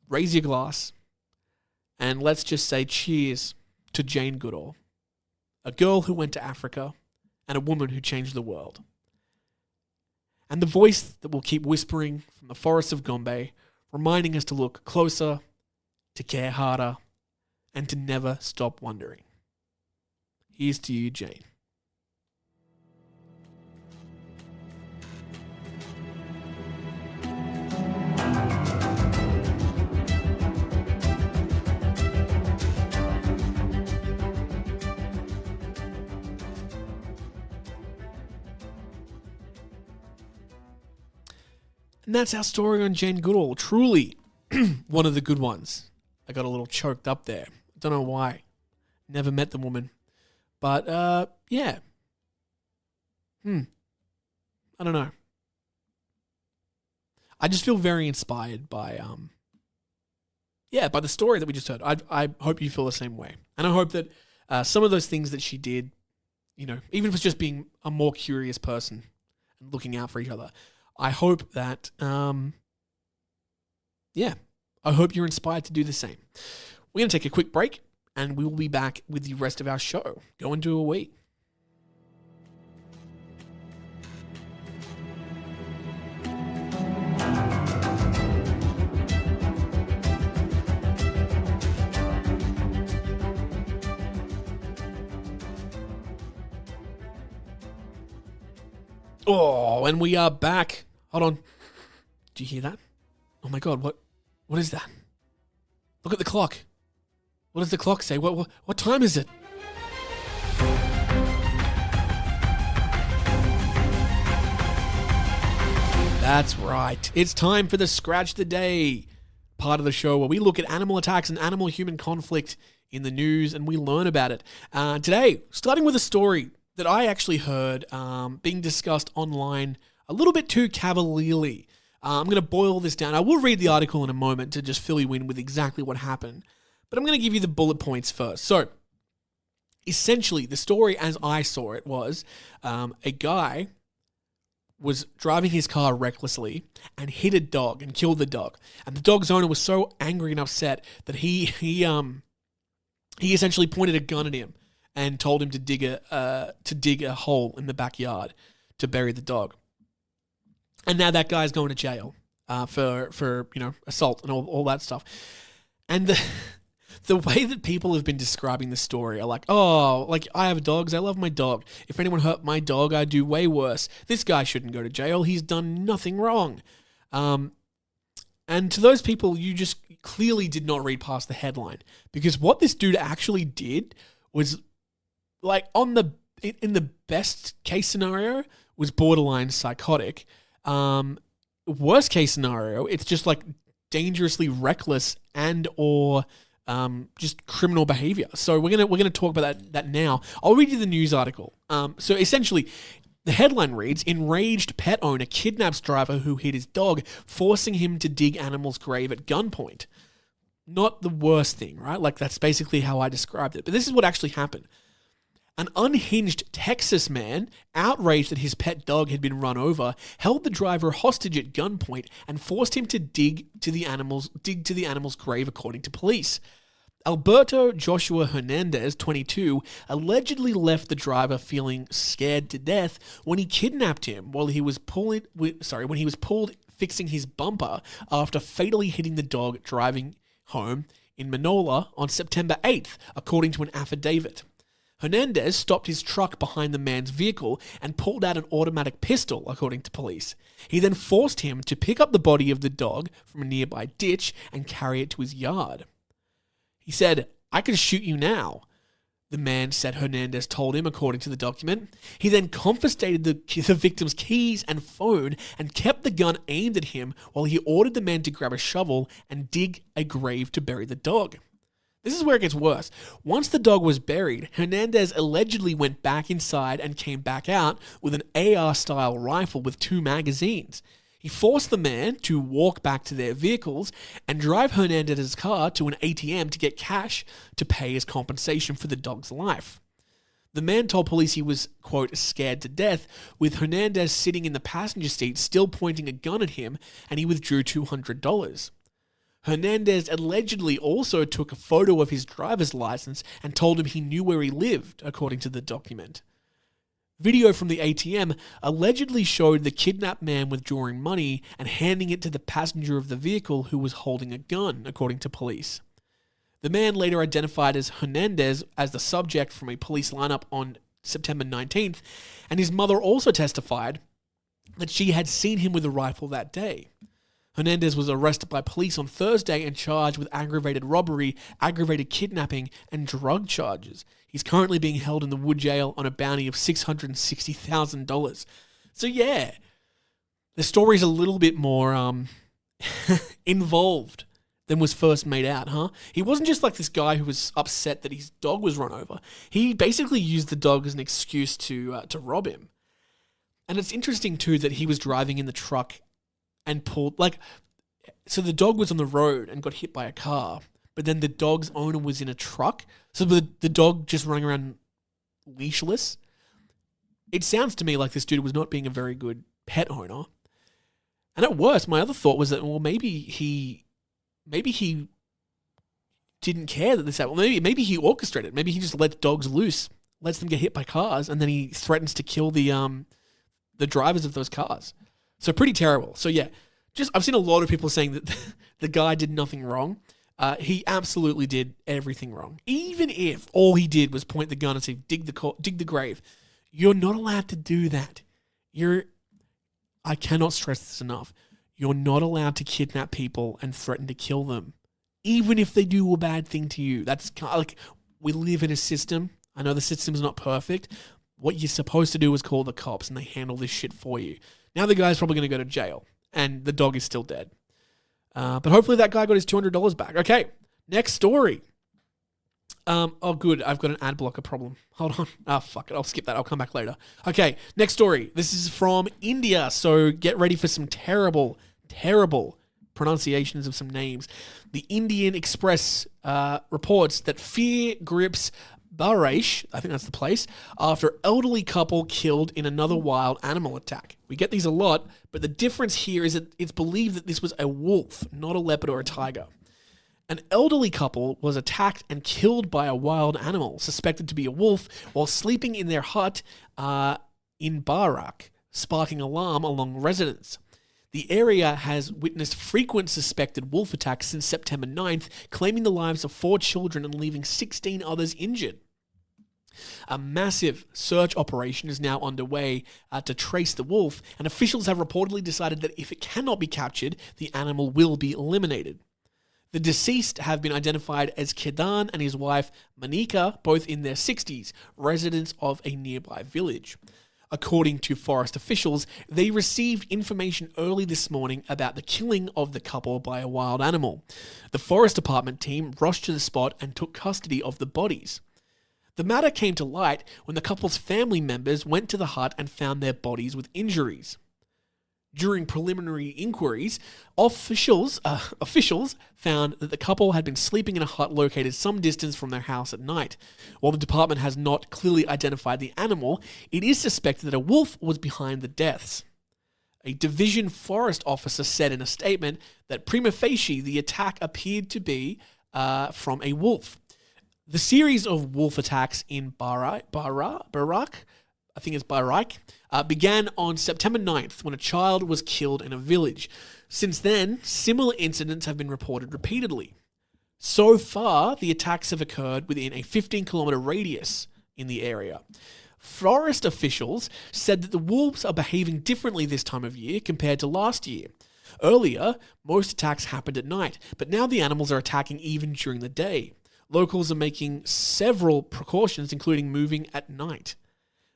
raise your glass, and let's just say cheers to Jane Goodall, a girl who went to Africa, and a woman who changed the world. And the voice that will keep whispering from the forests of Gombe, reminding us to look closer, to care harder, and to never stop wondering. Here's to you, Jane. And that's our story on Jane Goodall. Truly one of the good ones. I got a little choked up there. Don't know why. Never met the woman. But, yeah. I don't know. I just feel very inspired by, by the story that we just heard. I hope you feel the same way. And I hope that some of those things that she did, you know, even if it's just being a more curious person and looking out for each other, I hope that, I hope you're inspired to do the same. We're going to take a quick break, and we will be back with the rest of our show. Go and do a week. Oh, and we are back. Hold on. Do you hear that? Oh my God, what is that? Look at the clock. What does the clock say? What time is it? That's right. It's time for the Scratch the Day part of the show where we look at animal attacks and animal-human conflict in the news and we learn about it. Today, starting with a story that I actually heard being discussed online a little bit too cavalierly. I'm going to boil this down. I will read the article in a moment to just fill you in with exactly what happened. But I'm going to give you the bullet points first. So, essentially, the story as I saw it was a guy was driving his car recklessly and hit a dog and killed the dog. And the dog's owner was so angry and upset that he essentially pointed a gun at him and told him to dig a hole in the backyard to bury the dog. And now that guy's going to jail for assault and all that stuff. And the way that people have been describing the story are like, oh, like I have dogs, I love my dog. If anyone hurt my dog, I'd do way worse. This guy shouldn't go to jail. He's done nothing wrong. And to those people, you just clearly did not read past the headline, because what this dude actually did was, like, in the best case scenario, was borderline psychotic. Worst case scenario, it's just like dangerously reckless and or just criminal behavior. So we're gonna talk about that now. I'll read you the news article. So essentially, the headline reads: "Enraged pet owner kidnaps driver who hit his dog, forcing him to dig animal's grave at gunpoint." Not the worst thing, right? Like, that's basically how I described it. But this is what actually happened. An unhinged Texas man, outraged that his pet dog had been run over, held the driver hostage at gunpoint and forced him to dig to the animal's grave, according to police. Alberto Joshua Hernandez, 22, allegedly left the driver feeling scared to death when he kidnapped him when he was pulled fixing his bumper after fatally hitting the dog driving home in Manola on September 8th, according to an affidavit. Hernandez stopped his truck behind the man's vehicle and pulled out an automatic pistol, according to police. He then forced him to pick up the body of the dog from a nearby ditch and carry it to his yard. He said, "I can shoot you now," the man said Hernandez told him, according to the document. He then confiscated the victim's keys and phone and kept the gun aimed at him while he ordered the man to grab a shovel and dig a grave to bury the dog. This is where it gets worse. Once the dog was buried, Hernandez allegedly went back inside and came back out with an AR-style rifle with 2 magazines. He forced the man to walk back to their vehicles and drive Hernandez's car to an ATM to get cash to pay as compensation for the dog's life. The man told police he was, quote, scared to death, with Hernandez sitting in the passenger seat still pointing a gun at him, and he withdrew $200. Hernandez allegedly also took a photo of his driver's license and told him he knew where he lived, according to the document. Video from the ATM allegedly showed the kidnapped man withdrawing money and handing it to the passenger of the vehicle who was holding a gun, according to police. The man, later identified as Hernandez, as the subject from a police lineup on September 19th, and his mother also testified that she had seen him with a rifle that day. Hernandez was arrested by police on Thursday and charged with aggravated robbery, aggravated kidnapping, and drug charges. He's currently being held in the Wood Jail on a bounty of $660,000. So yeah, the story's a little bit more involved than was first made out, huh? He wasn't just like this guy who was upset that his dog was run over. He basically used the dog as an excuse to rob him. And it's interesting too that he was driving in the truck and pulled so the dog was on the road and got hit by a car, but then the dog's owner was in a truck, so the dog just running around leashless. It sounds to me like this dude was not being a very good pet owner. And at worst, my other thought was that, well, maybe he didn't care that this happened. Maybe he orchestrated. Maybe he just lets dogs loose, lets them get hit by cars, and then he threatens to kill the drivers of those cars. So pretty terrible. So yeah, I've seen a lot of people saying that the guy did nothing wrong. He absolutely did everything wrong. Even if all he did was point the gun and say, dig the grave. You're not allowed to do that. I cannot stress this enough. You're not allowed to kidnap people and threaten to kill them, even if they do a bad thing to you. That's kind of like, we live in a system. I know the system's not perfect. What you're supposed to do is call the cops and they handle this shit for you. Now the guy's probably going to go to jail and the dog is still dead. But hopefully that guy got his $200 back. Okay, next story. Oh, good. I've got an ad blocker problem. Hold on. Oh, fuck it. I'll skip that. I'll come back later. Okay, next story. This is from India, so get ready for some terrible, terrible pronunciations of some names. The Indian Express reports that fear grips Bangladesh, I think that's the place, after elderly couple killed in another wild animal attack. We get these a lot, but the difference here is that it's believed that this was a wolf, not a leopard or a tiger. An elderly couple was attacked and killed by a wild animal, suspected to be a wolf, while sleeping in their hut in Barak, sparking alarm along residents. The area has witnessed frequent suspected wolf attacks since September 9th, claiming the lives of 4 children and leaving 16 others injured. A massive search operation is now underway to trace the wolf, and officials have reportedly decided that if it cannot be captured, the animal will be eliminated. The deceased have been identified as Kedan and his wife Manika, both in their 60s, residents of a nearby village. According to forest officials, they received information early this morning about the killing of the couple by a wild animal. The forest department team rushed to the spot and took custody of the bodies. The matter came to light when the couple's family members went to the hut and found their bodies with injuries. During preliminary inquiries, officials found that the couple had been sleeping in a hut located some distance from their house at night. While the department has not clearly identified the animal, it is suspected that a wolf was behind the deaths. A division forest officer said in a statement that prima facie the attack appeared to be from a wolf. The series of wolf attacks in Barak, I think it's Barak, began on September 9th when a child was killed in a village. Since then, similar incidents have been reported repeatedly. So far, the attacks have occurred within a 15-kilometer radius in the area. Forest officials said that the wolves are behaving differently this time of year compared to last year. Earlier, most attacks happened at night, but now the animals are attacking even during the day. Locals are making several precautions, including moving at night.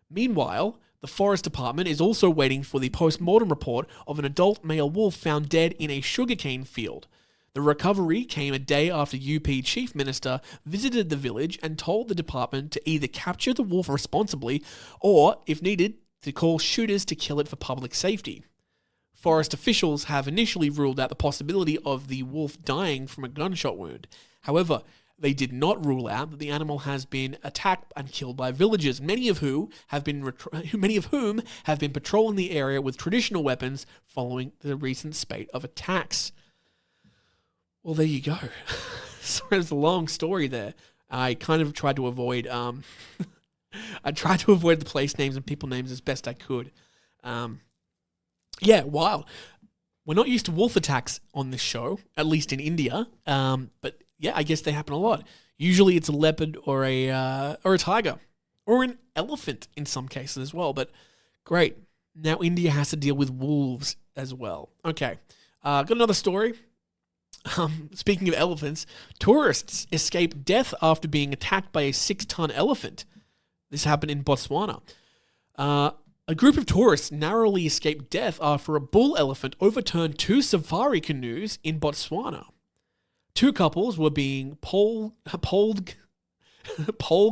Meanwhile, the forest department is also waiting for the post-mortem report of an adult male wolf found dead in a sugarcane field. The recovery came a day after UP Chief Minister visited the village and told the department to either capture the wolf responsibly or, if needed, to call shooters to kill it for public safety. Forest officials have initially ruled out the possibility of the wolf dying from a gunshot wound. However, they did not rule out that the animal has been attacked and killed by villagers, many of whom have been patrolling the area with traditional weapons following the recent spate of attacks. Well, there you go. Sorry, there's a long story there. I kind of tried to avoid the place names and people names as best I could. Yeah, wild. We're not used to wolf attacks on this show, at least in India. But yeah, I guess they happen a lot. Usually it's a leopard or a tiger or an elephant in some cases as well. But great. Now India has to deal with wolves as well. Okay. Got another story. Speaking of elephants, tourists escape death after being attacked by a 6-ton elephant. This happened in Botswana. A group of tourists narrowly escaped death after a bull elephant overturned 2 safari canoes in Botswana. 2 couples were being pole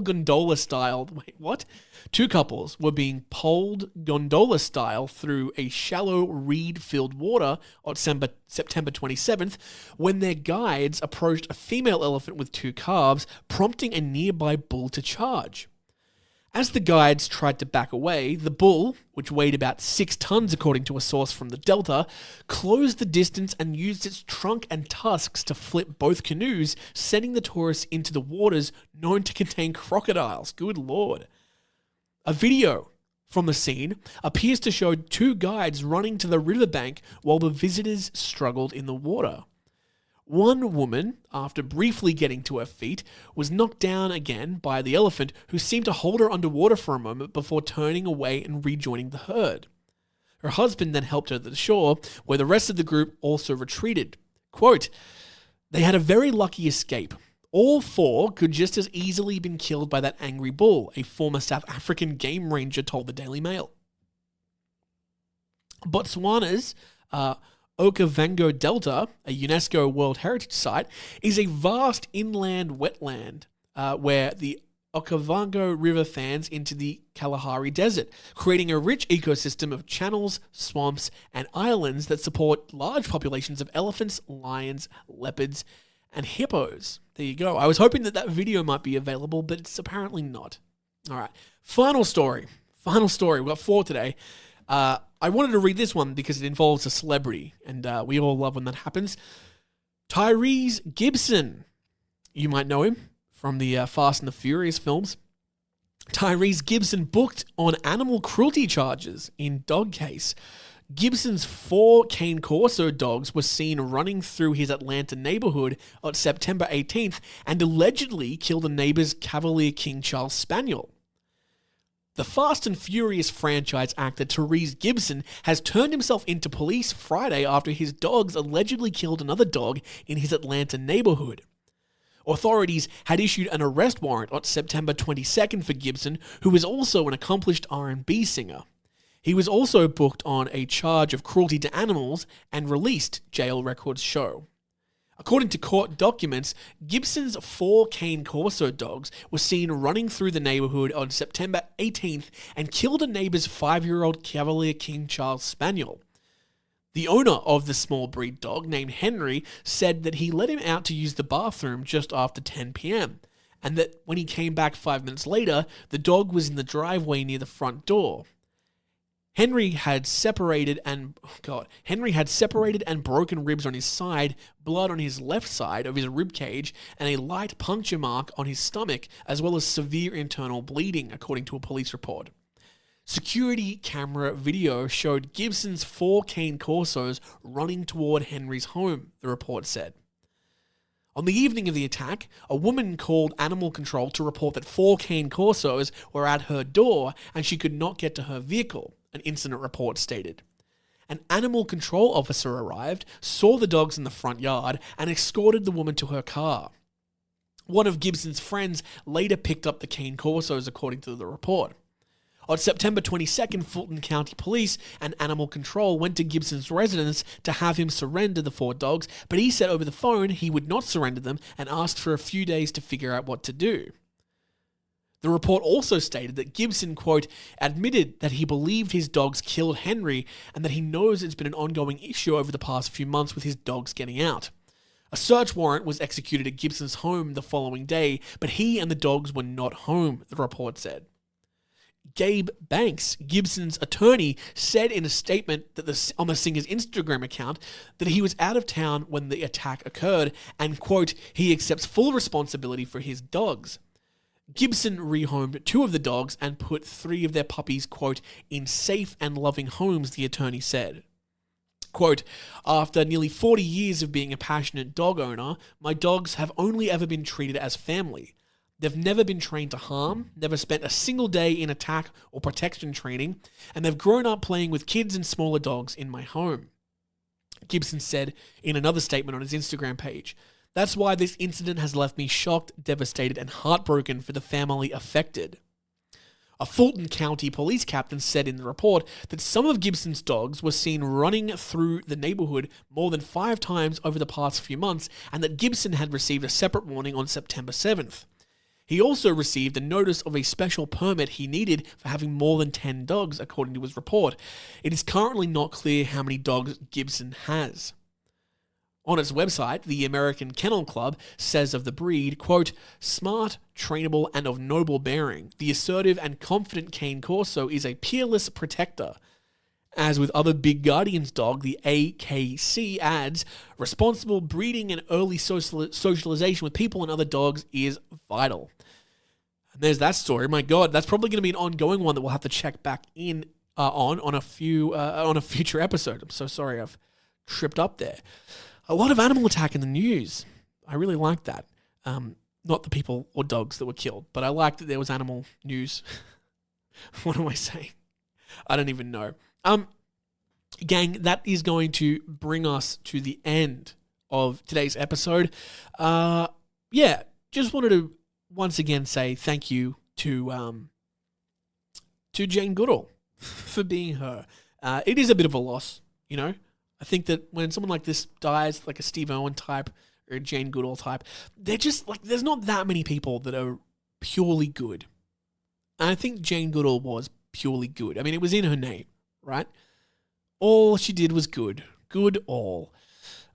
gondola style. Wait, what? 2 couples were being poled gondola style through a shallow reed-filled water on September 27th when their guides approached a female elephant with 2 calves, prompting a nearby bull to charge. As the guides tried to back away, the bull, which weighed about 6 tons according to a source from the Delta, closed the distance and used its trunk and tusks to flip both canoes, sending the tourists into the waters known to contain crocodiles. Good Lord. A video from the scene appears to show 2 guides running to the riverbank while the visitors struggled in the water. One woman, after briefly getting to her feet, was knocked down again by the elephant, who seemed to hold her underwater for a moment before turning away and rejoining the herd. Her husband then helped her to the shore, where the rest of the group also retreated. Quote, "They had a very lucky escape. All 4 could just as easily been killed by that angry bull," a former South African game ranger told the Daily Mail. Botswana's Okavango Delta, a UNESCO World Heritage Site, is a vast inland wetland where the Okavango River fans into the Kalahari Desert, creating a rich ecosystem of channels, swamps, and islands that support large populations of elephants, lions, leopards, and hippos. There you go. I was hoping that video might be available, but it's apparently not. All right. Final story. We've got 4 today. I wanted to read this one because it involves a celebrity, and we all love when that happens. Tyrese Gibson. You might know him from the Fast and the Furious films. Tyrese Gibson booked on animal cruelty charges in dog case. Gibson's 4 Cane Corso dogs were seen running through his Atlanta neighborhood on September 18th and allegedly killed a neighbor's Cavalier King Charles Spaniel. The Fast and Furious franchise actor Tyrese Gibson has turned himself into police Friday after his dogs allegedly killed another dog in his Atlanta neighborhood. Authorities had issued an arrest warrant on September 22nd for Gibson, who is also an accomplished R&B singer. He was also booked on a charge of cruelty to animals and released, jail records show. According to court documents, Gibson's 4 Cane Corso dogs were seen running through the neighborhood on September 18th and killed a neighbor's 5-year-old Cavalier King Charles Spaniel. The owner of the small breed dog, named Henry, said that he let him out to use the bathroom just after 10 p.m., and that when he came back 5 minutes later, the dog was in the driveway near the front door. Henry had separated and broken ribs on his side, blood on his left side of his rib cage, and a light puncture mark on his stomach, as well as severe internal bleeding, according to a police report. Security camera video showed Gibson's 4 Cane Corsos running toward Henry's home, the report said. On the evening of the attack, a woman called animal control to report that 4 Cane Corsos were at her door and she could not get to her vehicle, an incident report stated. An animal control officer arrived, saw the dogs in the front yard, and escorted the woman to her car. One of Gibson's friends later picked up the Cane Corsos, according to the report. On September 22nd, Fulton County Police and Animal Control went to Gibson's residence to have him surrender the 4 dogs, but he said over the phone he would not surrender them and asked for a few days to figure out what to do. The report also stated that Gibson, quote, admitted that he believed his dogs killed Henry and that he knows it's been an ongoing issue over the past few months with his dogs getting out. A search warrant was executed at Gibson's home the following day, but he and the dogs were not home, the report said. Gabe Banks, Gibson's attorney, said in a statement that on the singer's Instagram account that he was out of town when the attack occurred and, quote, he accepts full responsibility for his dogs. Gibson rehomed 2 of the dogs and put 3 of their puppies, quote, in safe and loving homes, the attorney said. Quote, after nearly 40 years of being a passionate dog owner, my dogs have only ever been treated as family. They've never been trained to harm, never spent a single day in attack or protection training, and they've grown up playing with kids and smaller dogs in my home, Gibson said in another statement on his Instagram page. That's why this incident has left me shocked, devastated, and heartbroken for the family affected. A Fulton County police captain said in the report that some of Gibson's dogs were seen running through the neighborhood more than 5 times over the past few months, and that Gibson had received a separate warning on September 7th. He also received a notice of a special permit he needed for having more than 10 dogs, according to his report. It is currently not clear how many dogs Gibson has. On its website, the American Kennel Club says of the breed, quote, smart, trainable, and of noble bearing, the assertive and confident Cane Corso is a peerless protector. As with other big guardian's dog, the AKC adds, responsible breeding and early socialization with people and other dogs is vital. And there's that story. My God, that's probably going to be an ongoing one that we'll have to check back in on a future episode. I'm so sorry I've tripped up there. A lot of animal attack in the news. I really like that. Not the people or dogs that were killed, but I like that there was animal news. What am I saying? I don't even know. Gang, that is going to bring us to the end of today's episode. Just wanted to once again say thank you to Jane Goodall for being her. It is a bit of a loss, you know. I think that when someone like this dies, like a Steve Irwin type or a Jane Goodall type, they're just like, there's not that many people that are purely good. And I think Jane Goodall was purely good. I mean, it was in her name, right? All she did was good. Good all.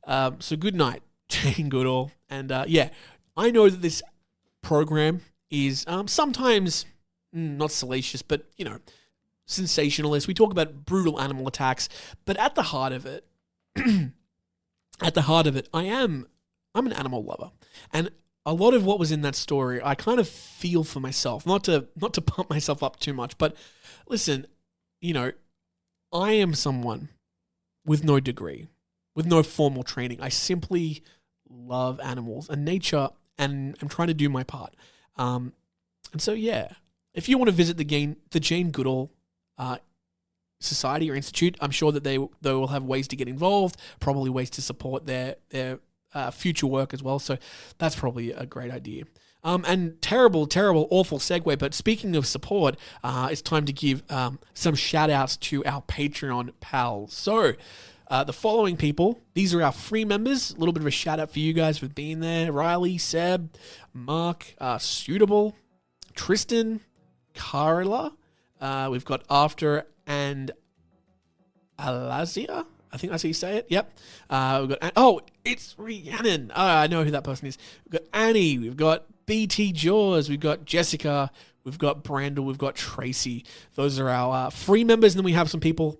So good night, Jane Goodall. And I know that this program is sometimes not salacious, but, you know, sensationalist. We talk about brutal animal attacks, but at the heart of it, I'm an animal lover. And a lot of what was in that story, I kind of feel for myself, not to pump myself up too much, but listen, you know, I am someone with no degree, with no formal training. I simply love animals and nature, and I'm trying to do my part. And so, yeah, if you want to visit the Jane Goodall Society or Institute, I'm sure that they will have ways to get involved, probably ways to support their future work as well. So that's probably a great idea. And terrible, awful segue. But speaking of support, it's time to give some shout outs to our Patreon pals. So the following people, these are our free members. A little bit of a shout out for you guys for being there. Riley, Seb, Mark, Suitable, Tristan, Carla. We've got After and Alazia. I think that's how you say it. Yep. We've got it's Rhiannon. I know who that person is. We've got Annie. We've got BT Jaws. We've got Jessica. We've got Brandel. We've got Tracy. Those are our free members, and then we have some people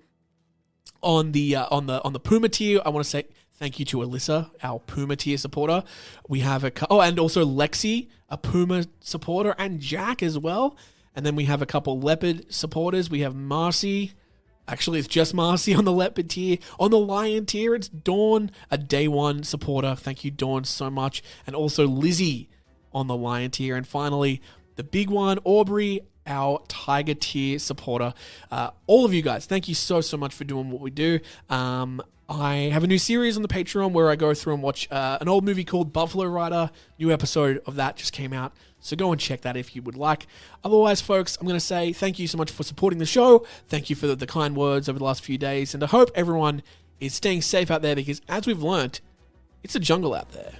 on the Puma tier. I want to say thank you to Alyssa, our Puma tier supporter. We have and also Lexi, a Puma supporter, and Jack as well. And then we have a couple Leopard supporters. We have Marcy. Actually, it's just Marcy on the Leopard tier. On the Lion tier, it's Dawn, a Day One supporter. Thank you, Dawn, so much. And also Lizzie on the Lion tier. And finally, the big one, Aubrey, our Tiger tier supporter. All of you guys, thank you so much for doing what we do. I have a new series on the Patreon where I go through and watch an old movie called Buffalo Rider. New episode of that just came out. So go and check that if you would like. Otherwise, folks, I'm going to say thank you so much for supporting the show. Thank you for the kind words over the last few days. And I hope everyone is staying safe out there because as we've learnt, it's a jungle out there.